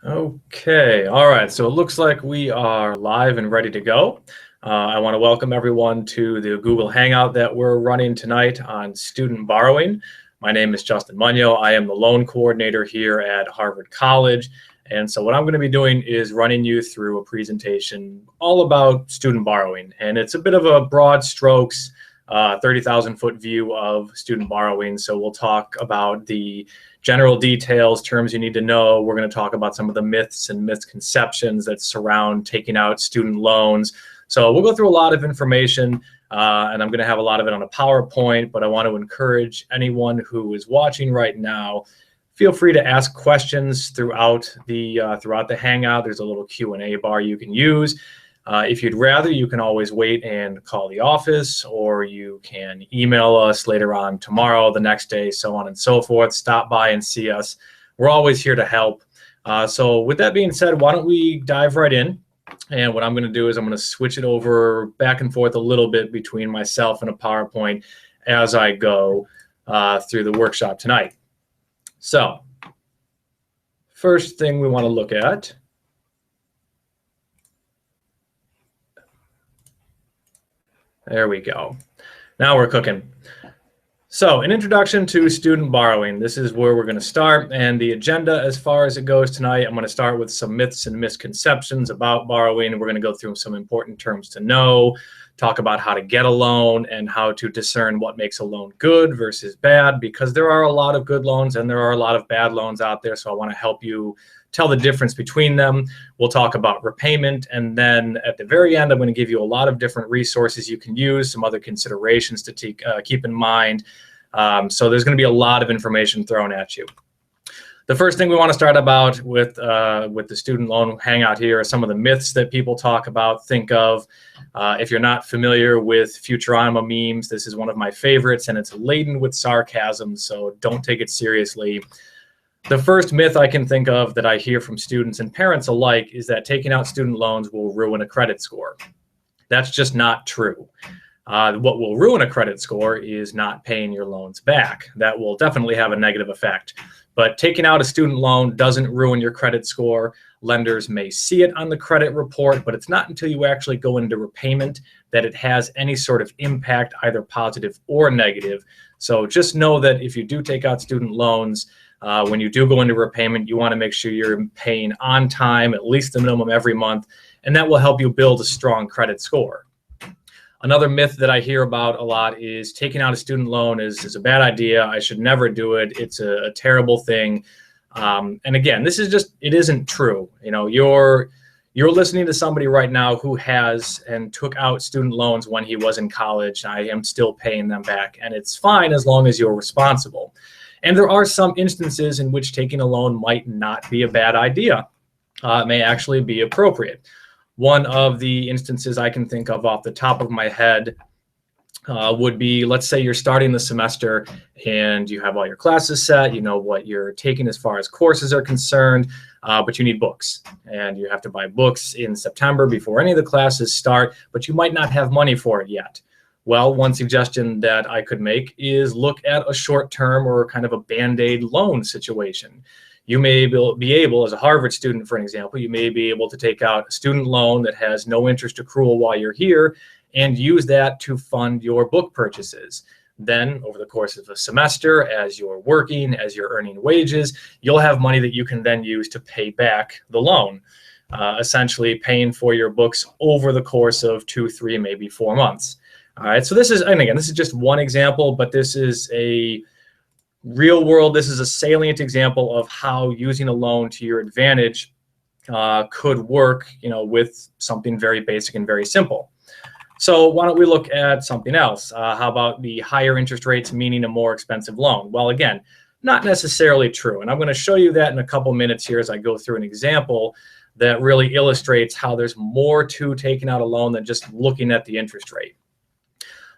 Okay, all right, so it looks like we are live and ready to go. I want to welcome everyone to the Google Hangout that we're running tonight on student borrowing. My name is Justin Munyo. I am the loan coordinator here at Harvard College. And so what I'm going to be doing is running you through a presentation all about student borrowing. And it's a bit of a broad strokes, 30,000 foot view of student borrowing. So we'll talk about the general details, terms you need to know. We're going to talk about some of the myths and misconceptions that surround taking out student loans. So we'll go through a lot of information, and I'm going to have a lot of it on a PowerPoint, but I want to encourage anyone who is watching right now, feel free to ask questions throughout the Hangout. There's a little Q&A bar you can use. If you'd rather, you can always wait and call the office, or you can email us later on tomorrow, the next day, so on and so forth. Stop by and see us. We're always here to help. So with that being said, why don't we dive right in? And what I'm going to do is I'm going to switch it over back and forth a little bit between myself and a PowerPoint as I go through the workshop tonight. So first thing we want to look at . There we go. Now we're cooking. So an introduction to student borrowing. This is where we're going to start. And the agenda as far as it goes tonight, I'm going to start with some myths and misconceptions about borrowing. We're going to go through some important terms to know, talk about how to get a loan and how to discern what makes a loan good versus bad, because there are a lot of good loans and there are a lot of bad loans out there. So I want to help you tell the difference between them. We'll talk about repayment, and then at the very end, I'm going to give you a lot of different resources you can use, some other considerations to keep in mind. So there's going to be a lot of information thrown at you. The first thing we want to start about with the student loan hangout here are some of the myths that people talk about, think of. If you're not familiar with Futurama memes, this is one of my favorites, and it's laden with sarcasm, so don't take it seriously. The first myth I can think of that I hear from students and parents alike is that taking out student loans will ruin a credit score. That's just not true. What will ruin a credit score is not paying your loans back. That will definitely have a negative effect. But taking out a student loan doesn't ruin your credit score. Lenders may see it on the credit report, but it's not until you actually go into repayment that it has any sort of impact, either positive or negative. So just know that if you do take out student loans, when you do go into repayment, you want to make sure you're paying on time, at least the minimum every month, and that will help you build a strong credit score. Another myth that I hear about a lot is taking out a student loan is a bad idea. I should never do it. It's a terrible thing. And again, this is just, it isn't true. You know, you're listening to somebody right now who has and took out student loans when he was in college. I am still paying them back, and it's fine as long as you're responsible. And there are some instances in which taking a loan might not be a bad idea. It may actually be appropriate. One of the instances I can think of off the top of my head would be, let's say you're starting the semester and you have all your classes set, you know what you're taking as far as courses are concerned, but you need books. And you have to buy books in September before any of the classes start, but you might not have money for it yet. Well, one suggestion that I could make is look at a short-term or kind of a Band-Aid loan situation. You may be able, as a Harvard student, for an example, you may be able to take out a student loan that has no interest accrual while you're here and use that to fund your book purchases. Then, over the course of a semester, as you're working, as you're earning wages, you'll have money that you can then use to pay back the loan, essentially paying for your books over the course of 2, 3, maybe 4 months. All right, so this is, and again, this is just one example, but this is a real world, this is a salient example of how using a loan to your advantage could work, you know, with something very basic and very simple. So why don't we look at something else? How about the higher interest rates meaning a more expensive loan? Well, again, not necessarily true. And I'm going to show you that in a couple minutes here as I go through an example that really illustrates how there's more to taking out a loan than just looking at the interest rate.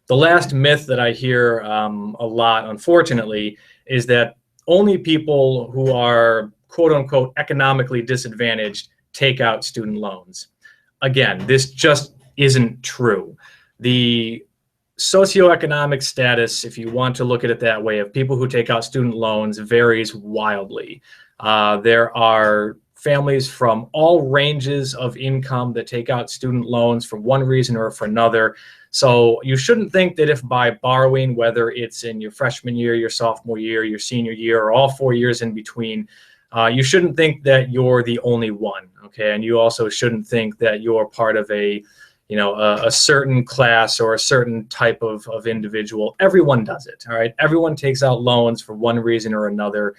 The last myth that I hear a lot, unfortunately, is that only people who are quote unquote economically disadvantaged take out student loans. Again, this just isn't true. The socioeconomic status, if you want to look at it that way, of people who take out student loans varies wildly. There are families from all ranges of income that take out student loans for one reason or for another. So you shouldn't think that if by borrowing, whether it's in your freshman year, your sophomore year, your senior year, or all 4 years in between, you shouldn't think that you're the only one, okay? And you also shouldn't think that you're part of a certain class or a certain type of individual. Everyone does it, all right? Everyone takes out loans for one reason or another.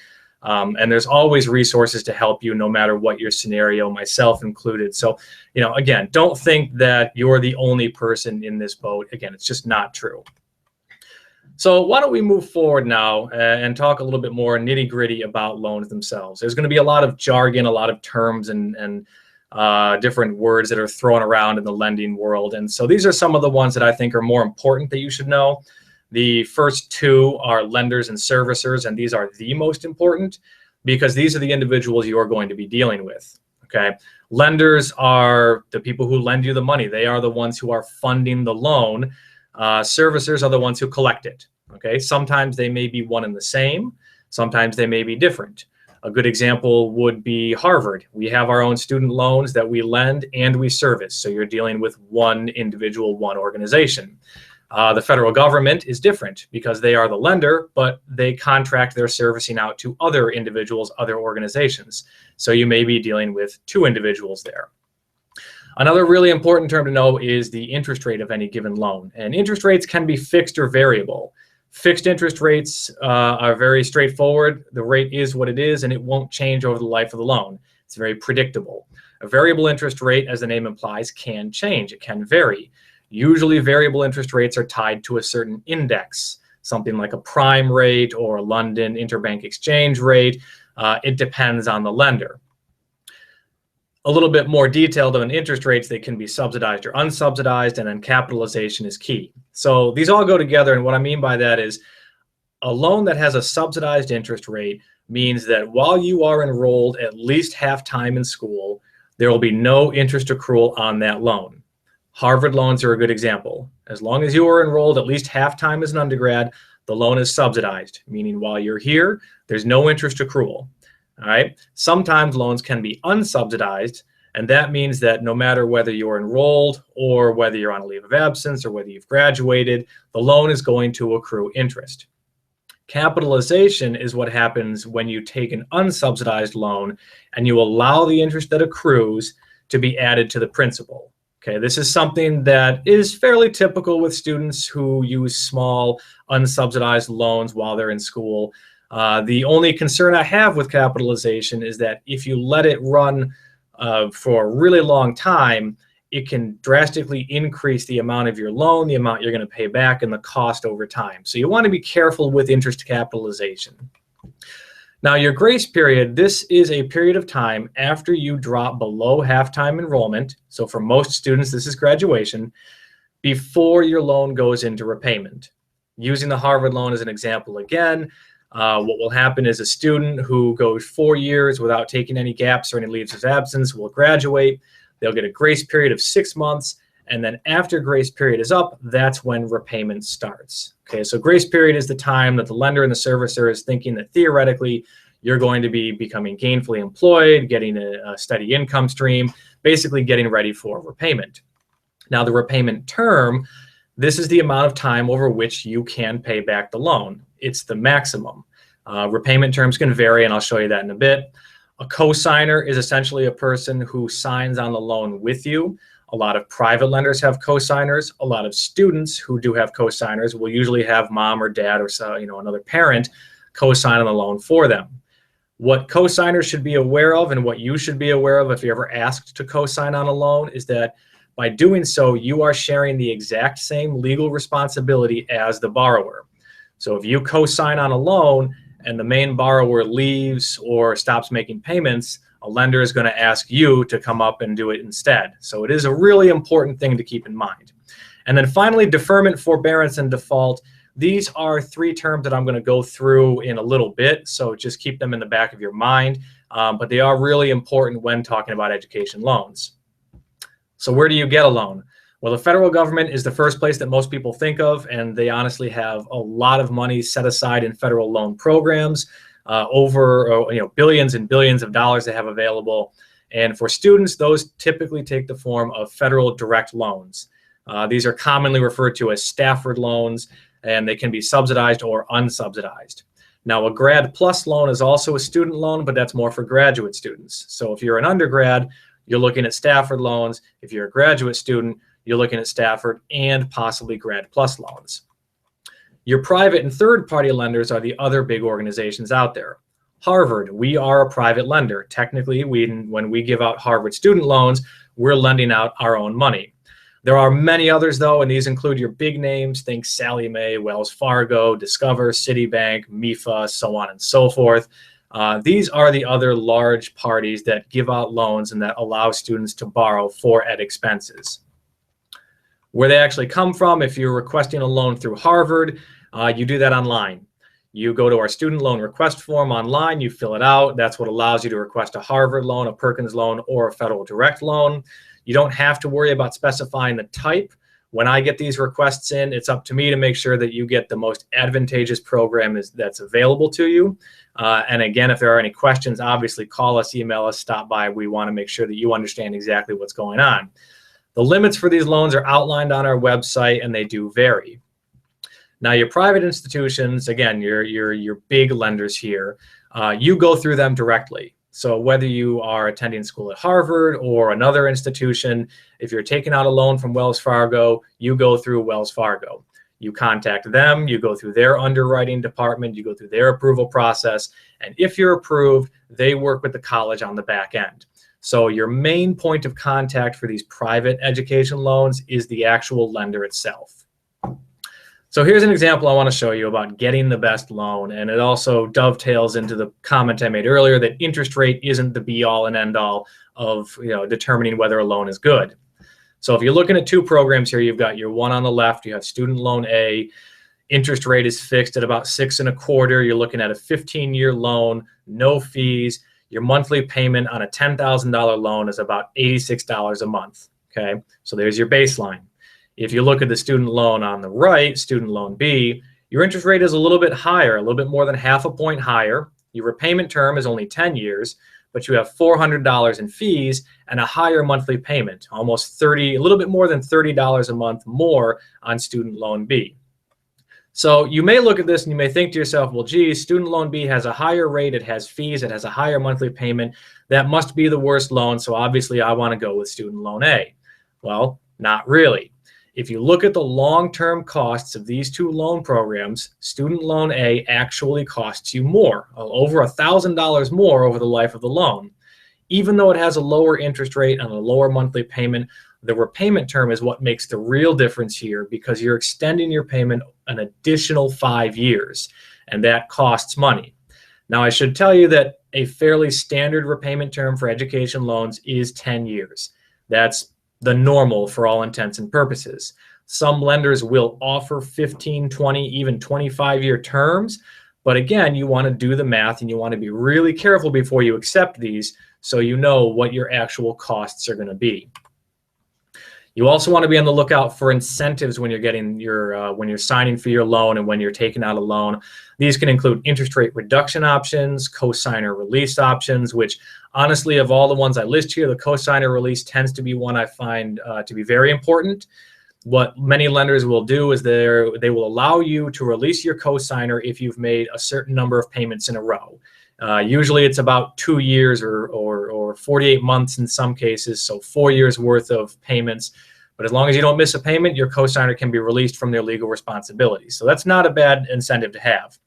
And there's always resources to help you no matter what your scenario, myself included. So, again, don't think that you're the only person in this boat. Again, it's just not true. So why don't we move forward now and talk a little bit more nitty gritty about loans themselves. There's going to be a lot of jargon, a lot of terms and different words that are thrown around in the lending world. And so these are some of the ones that I think are more important that you should know. The first two are lenders and servicers, and these are the most important because these are the individuals you're going to be dealing with, okay? Lenders are the people who lend you the money. They are the ones who are funding the loan. Servicers are the ones who collect it, okay? Sometimes they may be one and the same. Sometimes they may be different. A good example would be Harvard. We have our own student loans that we lend and we service. So you're dealing with one individual, one organization. The federal government is different because they are the lender, but they contract their servicing out to other individuals, other organizations. So you may be dealing with two individuals there. Another really important term to know is the interest rate of any given loan. And interest rates can be fixed or variable. Fixed interest rates are very straightforward. The rate is what it is, and it won't change over the life of the loan. It's very predictable. A variable interest rate, as the name implies, can change. It can vary. Usually variable interest rates are tied to a certain index, something like a prime rate or a London interbank exchange rate. It depends on the lender. A little bit more detailed on interest rates, they can be subsidized or unsubsidized, and then capitalization is key. So these all go together, and what I mean by that is a loan that has a subsidized interest rate means that while you are enrolled at least half time in school, there will be no interest accrual on that loan. Harvard loans are a good example. As long as you are enrolled at least half time as an undergrad, the loan is subsidized, meaning while you're here, there's no interest accrual. All right. Sometimes loans can be unsubsidized, and that means that no matter whether you're enrolled or whether you're on a leave of absence or whether you've graduated, the loan is going to accrue interest. Capitalization is what happens when you take an unsubsidized loan and you allow the interest that accrues to be added to the principal. Okay, this is something that is fairly typical with students who use small unsubsidized loans while they're in school. The only concern I have with capitalization is that if you let it run for a really long time, it can drastically increase the amount of your loan, the amount you're going to pay back, and the cost over time. So you want to be careful with interest capitalization. Now, your grace period, this is a period of time after you drop below half-time enrollment. So for most students, this is graduation, before your loan goes into repayment. Using the Harvard loan as an example again, what will happen is a student who goes 4 years without taking any gaps or any leaves of absence will graduate. They'll get a grace period of 6 months. And then after grace period is up, that's when repayment starts. Okay, so grace period is the time that the lender and the servicer is thinking that theoretically you're going to be becoming gainfully employed, getting a steady income stream, basically getting ready for repayment. Now, the repayment term, this is the amount of time over which you can pay back the loan. It's the maximum. Repayment terms can vary, and I'll show you that in a bit. A co-signer is essentially a person who signs on the loan with you. A lot of private lenders have co-signers. A lot of students who do have co-signers will usually have mom or dad or another parent co-sign on the loan for them. What co-signers should be aware of and what you should be aware of if you're ever asked to co-sign on a loan is that by doing so, you are sharing the exact same legal responsibility as the borrower. So if you co-sign on a loan and the main borrower leaves or stops making payments, a lender is going to ask you to come up and do it instead. So it is a really important thing to keep in mind. And then finally, deferment, forbearance, and default. These are 3 terms that I'm going to go through in a little bit, so just keep them in the back of your mind. But they are really important when talking about education loans. So where do you get a loan? Well, the federal government is the first place that most people think of, and they honestly have a lot of money set aside in federal loan programs. over billions and billions of dollars they have available. And for students, those typically take the form of federal direct loans. These are commonly referred to as Stafford loans, and they can be subsidized or unsubsidized. Now, a Grad Plus loan is also a student loan, but that's more for graduate students. So if you're an undergrad, you're looking at Stafford loans. If you're a graduate student, you're looking at Stafford and possibly Grad Plus loans. Your private and third-party lenders are the other big organizations out there. Harvard, we are a private lender. Technically, when we give out Harvard student loans, we're lending out our own money. There are many others, though, and these include your big names. Think Sallie Mae, Wells Fargo, Discover, Citibank, MIFA, so on and so forth. These are the other large parties that give out loans and that allow students to borrow for ed expenses. Where they actually come from, if you're requesting a loan through Harvard, you do that online. You go to our student loan request form online, you fill it out. That's what allows you to request a Harvard loan, a Perkins loan, or a federal direct loan. You don't have to worry about specifying the type. When I get these requests in, it's up to me to make sure that you get the most advantageous program that's available to you. And again, if there are any questions, obviously call us, email us, stop by. We want to make sure that you understand exactly what's going on. The limits for these loans are outlined on our website, and they do vary. Now, your private institutions, again, your big lenders here, you go through them directly. So whether you are attending school at Harvard or another institution, if you're taking out a loan from Wells Fargo, you go through Wells Fargo. You contact them, you go through their underwriting department, you go through their approval process, and if you're approved, they work with the college on the back end. So your main point of contact for these private education loans is the actual lender itself. So here's an example I want to show you about getting the best loan, and it also dovetails into the comment I made earlier that interest rate isn't the be-all and end-all of determining whether a loan is good. So if you're looking at two programs here, you've got your one on the left, you have student loan A, interest rate is fixed at about 6.25%. You're looking at a 15-year loan, no fees. Your monthly payment on a $10,000 loan is about $86 a month. Okay, so there's your baseline. If you look at the student loan on the right, student loan B, your interest rate is a little bit higher, a little bit more than half a point higher. Your repayment term is only 10 years, but you have $400 in fees and a higher monthly payment, a little bit more than $30 a month more on student loan B. So you may look at this and you may think to yourself, well, geez, student loan B has a higher rate, it has fees, it has a higher monthly payment. That must be the worst loan, so obviously I want to go with student loan A. Well, not really. If you look at the long-term costs of these two loan programs, student loan A actually costs you more, over $1,000 more over the life of the loan. Even though it has a lower interest rate and a lower monthly payment, the repayment term is what makes the real difference here because you're extending your payment an additional 5 years, and that costs money. Now, I should tell you that a fairly standard repayment term for education loans is 10 years. That's the normal for all intents and purposes. Some lenders will offer 15, 20, even 25-year terms. But again, you want to do the math and you want to be really careful before you accept these so you know what your actual costs are going to be. You also want to be on the lookout for incentives when you're getting when you're signing for your loan and when you're taking out a loan. These can include interest rate reduction options, cosigner release options, which honestly, of all the ones I list here, the cosigner release tends to be one I find to be very important. What many lenders will do is they will allow you to release your cosigner if you've made a certain number of payments in a row. Usually it's about 2 years or 48 months in some cases, so 4 years worth of payments. But as long as you don't miss a payment, your cosigner can be released from their legal responsibilities. So that's not a bad incentive to have.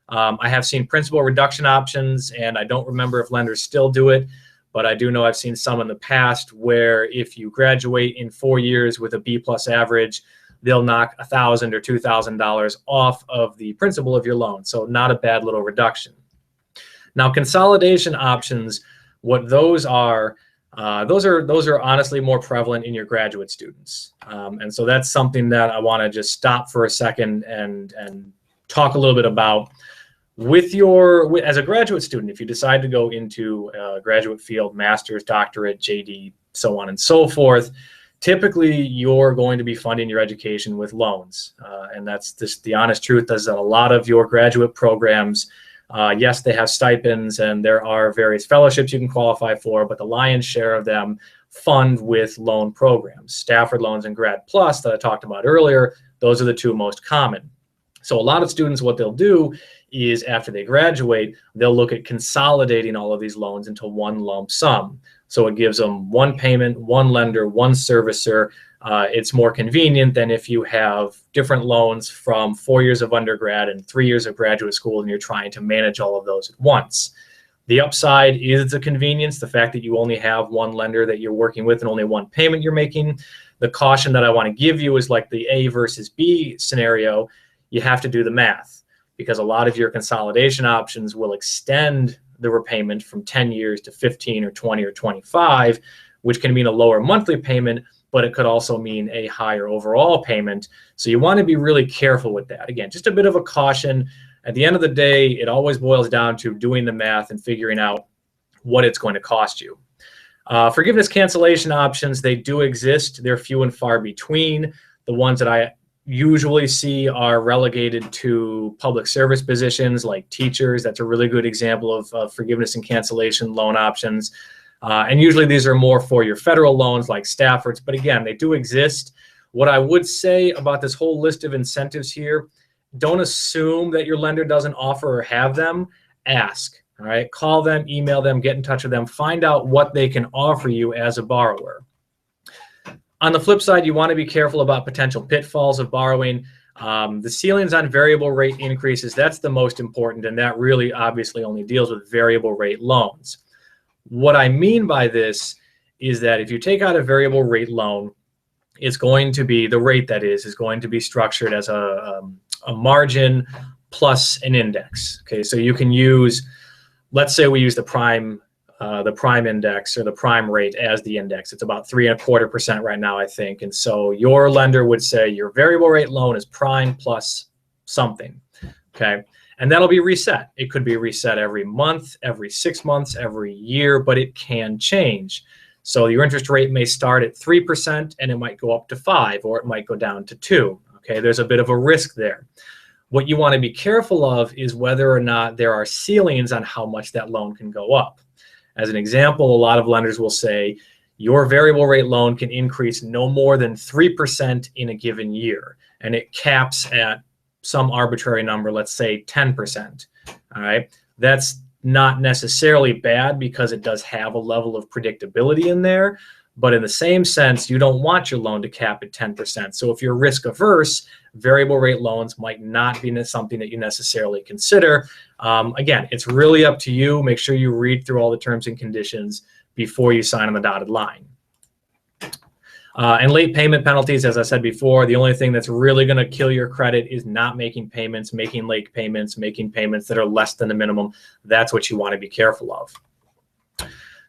I have seen principal reduction options, and I don't remember if lenders still do it, but I do know I've seen some in the past where if you graduate in 4 years with a B+ average, they'll knock $1,000 or $2,000 off of the principal of your loan. So not a bad little reduction. Now, consolidation options, what those are honestly more prevalent in your graduate students. And so that's something that I want to just stop for a second and talk a little bit about. As a graduate student, if you decide to go into a graduate field, master's, doctorate, JD, so on and so forth, typically you're going to be funding your education with loans. And that's just the honest truth is that a lot of your graduate programs Yes, they have stipends and there are various fellowships you can qualify for, but the lion's share of them fund with loan programs. Stafford loans and Grad Plus that I talked about earlier, those are the two most common. So a lot of students, what they'll do is after they graduate, they'll look at consolidating all of these loans into one lump sum. So it gives them one payment, one lender, one servicer. It's more convenient than if you have different loans from 4 years of undergrad and 3 years of graduate school and you're trying to manage all of those at once. The upside is the convenience, the fact that you only have one lender that you're working with and only one payment you're making. The caution that I want to give you is like the A versus B scenario. You have to do the math because a lot of your consolidation options will extend the repayment from 10 years to 15 or 20 or 25, which can mean a lower monthly payment, but it could also mean a higher overall payment. So you want to be really careful with that. Again, just a bit of a caution. At the end of the day, it always boils down to doing the math and figuring out what it's going to cost you. Forgiveness cancellation options, they do exist. They're few and far between. The ones that I usually see are relegated to public service positions like teachers. That's a really good example of forgiveness and cancellation loan options. And usually these are more for your federal loans like Stafford's, but again, they do exist. What I would say about this whole list of incentives here, don't assume that your lender doesn't offer or have them. Ask, all right? Call them, email them, get in touch with them, find out what they can offer you as a borrower. On the flip side, you want to be careful about potential pitfalls of borrowing. The ceilings on variable rate increases, that's the most important, and that really obviously only deals with variable rate loans. What I mean by this is that if you take out a variable rate loan, it's going to be, the rate that is going to be structured as a margin plus an index. Okay, so you can use, let's say we use the prime index or the prime rate as the index. It's about 3.25% right now, I think. And so your lender would say your variable rate loan is prime plus something. Okay. And that'll be reset. It could be reset every month, every 6 months, every year, but it can change. So your interest rate may start at 3% and it might go up to 5, or it might go down to 2. Okay. There's a bit of a risk there. What you want to be careful of is whether or not there are ceilings on how much that loan can go up. As an example, a lot of lenders will say your variable rate loan can increase no more than 3% in a given year, and it caps at some arbitrary number, let's say 10%. All right, that's not necessarily bad because it does have a level of predictability in there, but in the same sense, you don't want your loan to cap at 10%. So if you're risk averse, variable rate loans might not be something that you necessarily consider. Again, it's really up to you. Make sure you read through all the terms and conditions before you sign on the dotted line. And late payment penalties, as I said before, the only thing that's really going to kill your credit is not making payments, making late payments, making payments that are less than the minimum. That's what you want to be careful of.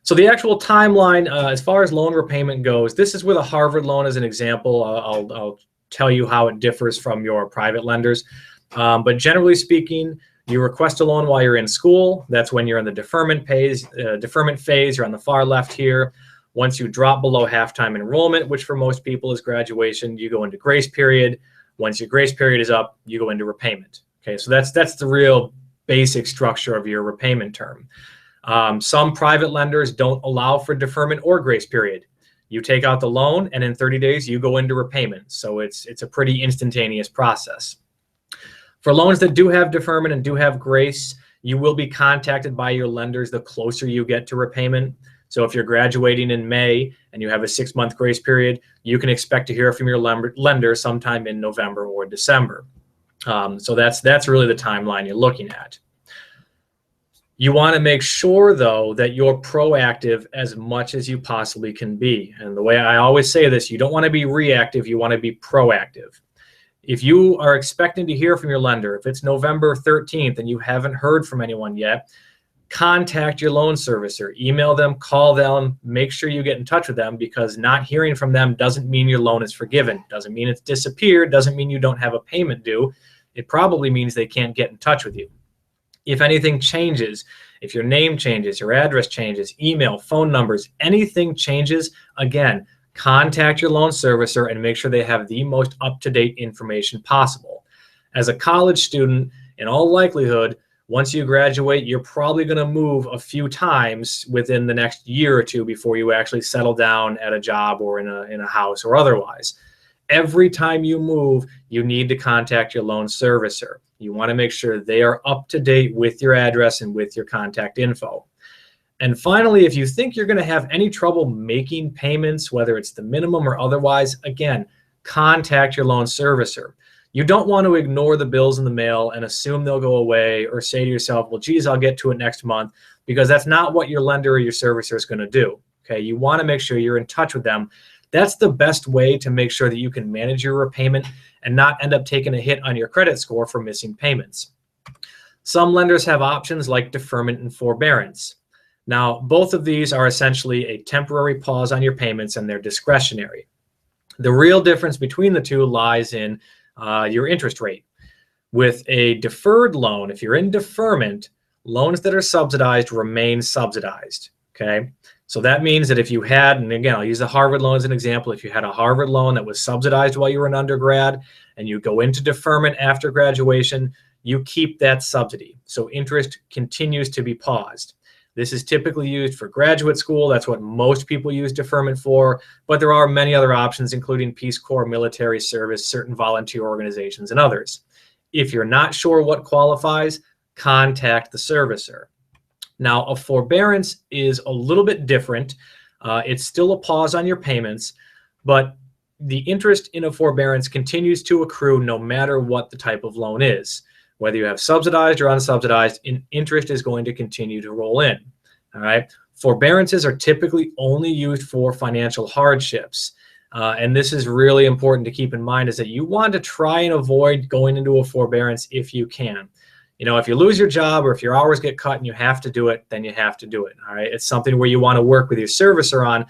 So the actual timeline, as far as loan repayment goes, this is with a Harvard loan as an example. I'll tell you how it differs from your private lenders. But generally speaking, you request a loan while you're in school. That's when you're in the deferment phase. You're on the far left here. Once you drop below half-time enrollment, which for most people is graduation, you go into grace period. Once your grace period is up, you go into repayment. Okay, so that's the real basic structure of your repayment term. Some private lenders don't allow for deferment or grace period. You take out the loan, and in 30 days, you go into repayment. So it's a pretty instantaneous process. For loans that do have deferment and do have grace, you will be contacted by your lenders the closer you get to repayment. So if you're graduating in May and you have a 6-month grace period, you can expect to hear from your lender sometime in November or December. So that's really the timeline you're looking at. You want to make sure, though, that you're proactive as much as you possibly can be. And the way I always say this, you don't want to be reactive, you want to be proactive. If you are expecting to hear from your lender, if it's November 13th and you haven't heard from anyone yet, contact your loan servicer, email them, call them, make sure you get in touch with them, because not hearing from them doesn't mean your loan is forgiven, doesn't mean it's disappeared, doesn't mean you don't have a payment due. It probably means they can't get in touch with you. If anything changes, if your name changes, your address changes, email, phone numbers, anything changes, again, contact your loan servicer and make sure they have the most up-to-date information possible. As a college student, in all likelihood, Once you graduate, you're probably going to move a few times within the next year or two before you actually settle down at a job or in a house or otherwise. Every time you move, you need to contact your loan servicer. You want to make sure they are up to date with your address and with your contact info. And finally, if you think you're going to have any trouble making payments, whether it's the minimum or otherwise, again, contact your loan servicer. You don't want to ignore the bills in the mail and assume they'll go away, or say to yourself, well, geez, I'll get to it next month, because that's not what your lender or your servicer is going to do. Okay, you want to make sure you're in touch with them. That's the best way to make sure that you can manage your repayment and not end up taking a hit on your credit score for missing payments. Some lenders have options like deferment and forbearance. Now, both of these are essentially a temporary pause on your payments, and they're discretionary. The real difference between the two lies in your interest rate. With a deferred loan, if you're in deferment, loans that are subsidized remain subsidized, okay? So that means that if you had, and again, I'll use the Harvard loan as an example, if you had a Harvard loan that was subsidized while you were an undergrad and you go into deferment after graduation, you keep that subsidy. So interest continues to be paused. This is typically used for graduate school. That's what most people use deferment for, but there are many other options, including Peace Corps, military service, certain volunteer organizations, and others. If you're not sure what qualifies, contact the servicer. Now, a forbearance is a little bit different. It's still a pause on your payments, but the interest in a forbearance continues to accrue no matter what the type of loan is. Whether you have subsidized or unsubsidized, interest is going to continue to roll in. All right. Forbearances are typically only used for financial hardships. And this is really important to keep in mind, is that you want to try and avoid going into a forbearance if you can. You know, if you lose your job or if your hours get cut and you have to do it, then you have to do it. All right. It's something where you want to work with your servicer on.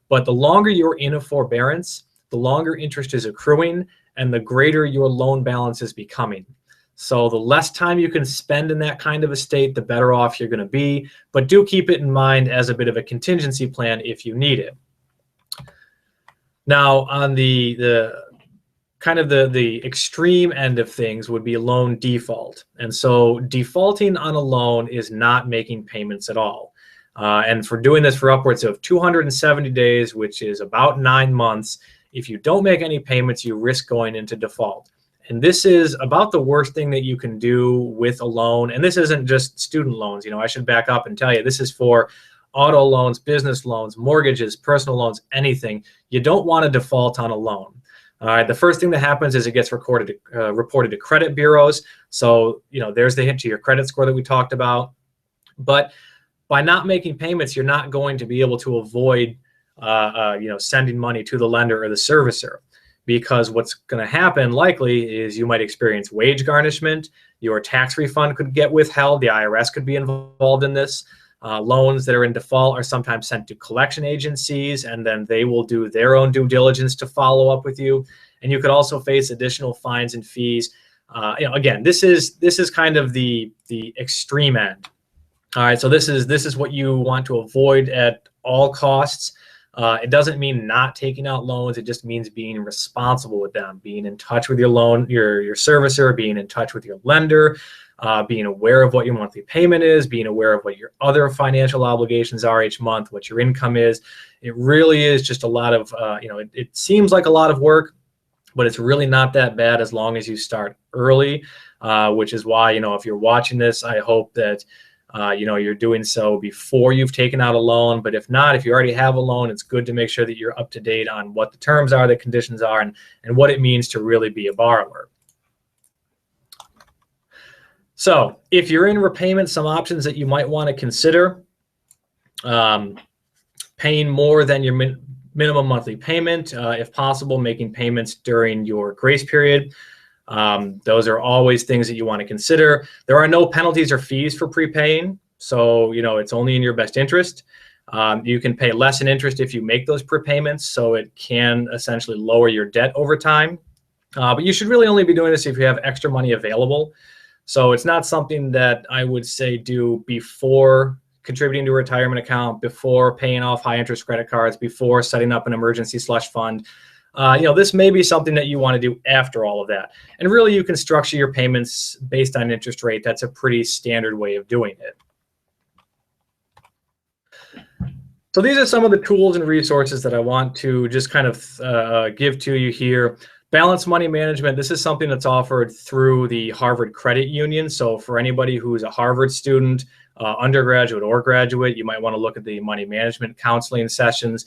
But the longer you're in a forbearance, the longer interest is accruing and the greater your loan balance is becoming. So the less time you can spend in that kind of a state, the better off you're going to be. But do keep it in mind as a bit of a contingency plan if you need it. Now, on the kind of the extreme end of things would be loan default. And so defaulting on a loan is not making payments at all. And for doing this for upwards of 270 days, which is about 9 months, if you don't make any payments, you risk going into default. And this is about the worst thing that you can do with a loan. And this isn't just student loans. You know, I should back up and tell you, this is for auto loans, business loans, mortgages, personal loans, anything. You don't want to default on a loan. The first thing that happens is it gets reported to credit bureaus. So, you know, there's the hit to your credit score that we talked about. But by not making payments, you're not going to be able to avoid, sending money to the lender or the servicer. Because what's going to happen likely is you might experience wage garnishment, your tax refund could get withheld, the IRS could be involved in this. Loans that are in default are sometimes sent to collection agencies, and then they will do their own due diligence to follow up with you. And you could also face additional fines and fees. Again, this is kind of the extreme end. All right, so this is what you want to avoid at all costs. It doesn't mean not taking out loans. It just means being responsible with them, being in touch with your servicer, being in touch with your lender, being aware of what your monthly payment is, being aware of what your other financial obligations are each month, what your income is. It really is just a lot of, it seems like a lot of work, but it's really not that bad as long as you start early, which is why, if you're watching this, I hope that you're doing so before you've taken out a loan. But if not, if you already have a loan, it's good to make sure that you're up to date on what the terms are, the conditions are, and what it means to really be a borrower. So if you're in repayment, some options that you might want to consider: paying more than your minimum monthly payment, if possible, making payments during your grace period. Those are always things that you want to consider. There are no penalties or fees for prepaying, so it's only in your best interest. You can pay less in interest if you make those prepayments, so it can essentially lower your debt over time. But you should really only be doing this if you have extra money available. So it's not something that I would say do before contributing to a retirement account, before paying off high interest credit cards, before setting up an emergency slush fund. this may be something that you want to do after all of that. And really, you can structure your payments based on interest rate. That's a pretty standard way of doing it. So these are some of the tools and resources that I want to just kind of give to you here. Balanced money management. This is something that's offered through the Harvard Credit Union. So for anybody who's a Harvard student, undergraduate or graduate, you might want to look at the money management counseling sessions.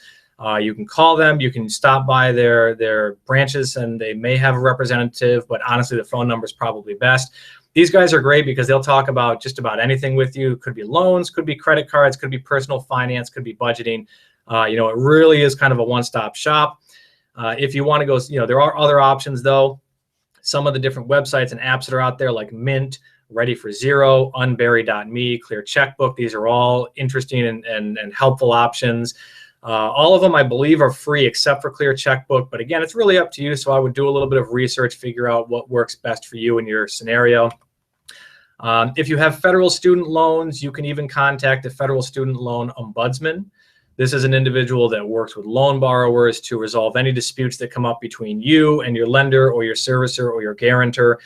You can call them, you can stop by their branches, and they may have a representative, but honestly, the phone number is probably best. These guys are great because they'll talk about just about anything with you. Could be loans, could be credit cards, could be personal finance, could be budgeting. It really is kind of a one-stop shop. If you want to go, there are other options though. Some of the different websites and apps that are out there like Mint, Ready for Zero, Unbury.me, Clear Checkbook. These are all interesting and helpful options. All of them, I believe, are free except for Clear Checkbook. But again, it's really up to you. So I would do a little bit of research, figure out what works best for you in your scenario. If you have federal student loans, you can even contact the Federal Student Loan Ombudsman. This is an individual that works with loan borrowers to resolve any disputes that come up between you and your lender or your servicer or your guarantor.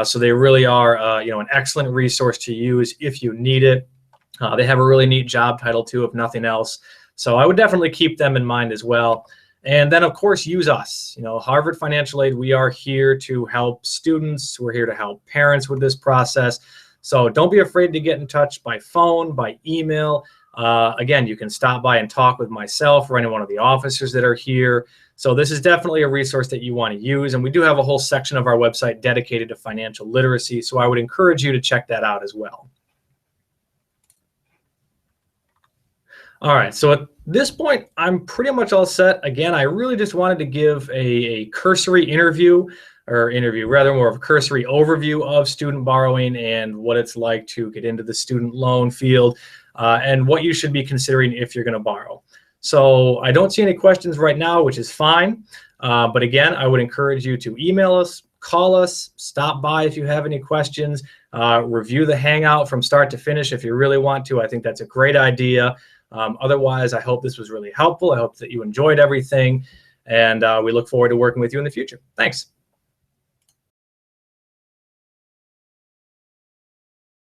So they really are, an excellent resource to use if you need it. They have a really neat job title too, if nothing else. So I would definitely keep them in mind as well. And then, of course, use us. Harvard Financial Aid, we are here to help students. We're here to help parents with this process. So don't be afraid to get in touch by phone, by email. Again, you can stop by and talk with myself or any one of the officers that are here. So this is definitely a resource that you want to use. And we do have a whole section of our website dedicated to financial literacy. So I would encourage you to check that out as well. All right, so at this point, I'm pretty much all set. Again, I really just wanted to give a cursory rather more of a cursory overview of student borrowing and what it's like to get into the student loan field and what you should be considering if you're going to borrow. So I don't see any questions right now, which is fine. But again, I would encourage you to email us, call us, stop by if you have any questions, review the Hangout from start to finish if you really want to. I think that's a great idea. Otherwise, I hope this was really helpful. I hope that you enjoyed everything, and we look forward to working with you in the future. Thanks.